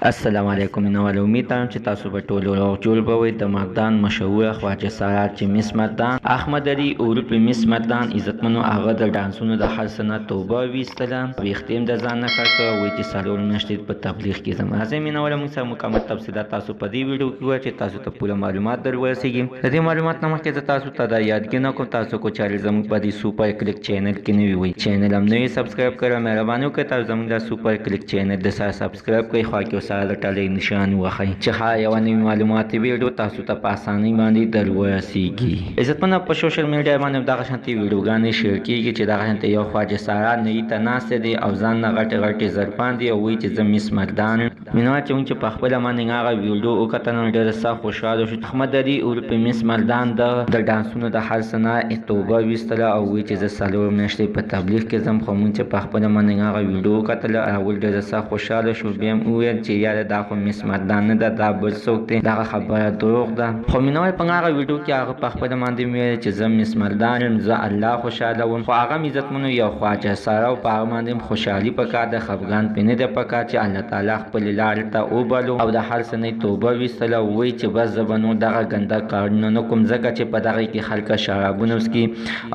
السلام علیکم نوال امید لرم چې تاسو په ټولو روغ جوړ به وئ. د مردان مشهوره خواجه سارا چې مس مردان احمد علي اروپي مس مردان عزتمنو هغه د ډانسونو د هر څه نه توبه ویستله، ویښته یې د ځان نه کړ کړه، وایي چې څلور میاشتې په تبلیغ کې ځم. راځئ مینهواله موږ سره مکمل تفصیلات تاسو په دې ویډیو کې وایو چې تاسو ته پوره معلومات در ورسیږي. د دې معلومات نه مخکې زه تاسو ته دا یادګي نه کوم تاسو کو چارې زموږ په دې سوپر کلیک چینل کې نوي وئ، چینل هم نوی سبسکرایب کړئ. مهرباني وکړئ تاسو زموږ د سوپر کلیک چینل د سره سبسکرایب کړئ، خوا کې سره د ټلۍ نشان وخی چې ها یو نوی معلوماتي ویډیو تاسو ته په اسانۍ باندې در ورسیږي. عزتمنو په سوشل میډیا باندې دغه شانتي ویډیوګانې شیر کیږي چې دغه شانتي یو خواجه سارا نوی ته ناسته دی او ځان نه غټې غټې زرپان دی او وایي چې زه مس مردان مینه اچوم چې په خپله باندې هغه ویډیو وکتل نو ډېره سخت خوشحاله شو. احمد علي اروپي مس مردان د ډانسونو د هر څه نه توبه ویستله او وایي چې زه څلور میاشتې په تبلیغ کې ځم. خو مونږ چې په خپله باندې هغه ویډیو وکتله اول ډېره سخت خوشحاله شو، بیا هم وویل چې یاره دا خو مس مردان نه ده، دا بل څوک دی، دغه خبره دروغ ده. خو مینهوال په هغه ویډیو کې هغه په خپله باندې ویل چې زه مس مردان یم، زه الله خوشحاله وم. خو هغه عزتمنو یو خواجه سارا او په هغه باندې هم خوشحالي پکار ده، خفګان پرې نه دی پکار چې الله تعالی خپلې لارې ته وبلو او د هر څه نه توبه ویستله. وایي چې بس زه به نور دغه ګنده کارونه نه کوم، ځکه چې په دغه کې خلک شرابونه وڅکي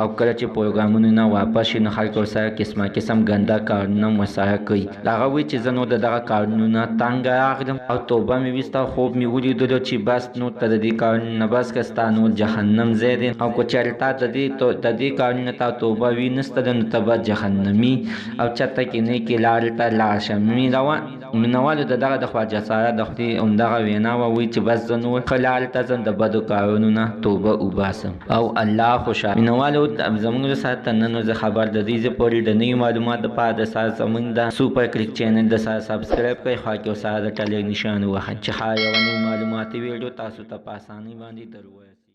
او کله چې پروګرامونو نه واپس شي نو خلک ورسره قسمه قسم ګنده کارونه ورسره کوي. هغه وایي چې زه نور د دغه کارونو نه تنګ راغلم او توبه مې ویسته. خوب مې ولیدلو چې بس نو ته د دې کارونو نه بس که ستا نور جهنم ځای دی او که چېرې تا د دې کارونو نه تا توبه وینستله نو ته به جهنمي او چېرته کې نیکې لارې ته لاړ شه. مینهوالو د دغه د خواجه سارا د خولې همدغه وینا وه، وایي چې بس زه نور ښه لارې ته ځم، د بدو کارونو نه توبه وباسم او الله خوشحاله. مینهوالو زموږ سره تر نن ورځې خبر د دې ځای پورې د نوي معلومات دپاره د سره زموږ د سوپر کلیک چینل د سره سبسکرایب کړئ، خوا کې ورسره د ټلۍ نشان ووهئ چې ها یوه نوې معلوماتي ویډیو تاسو ته په اسانۍ باندې در ورسیږي.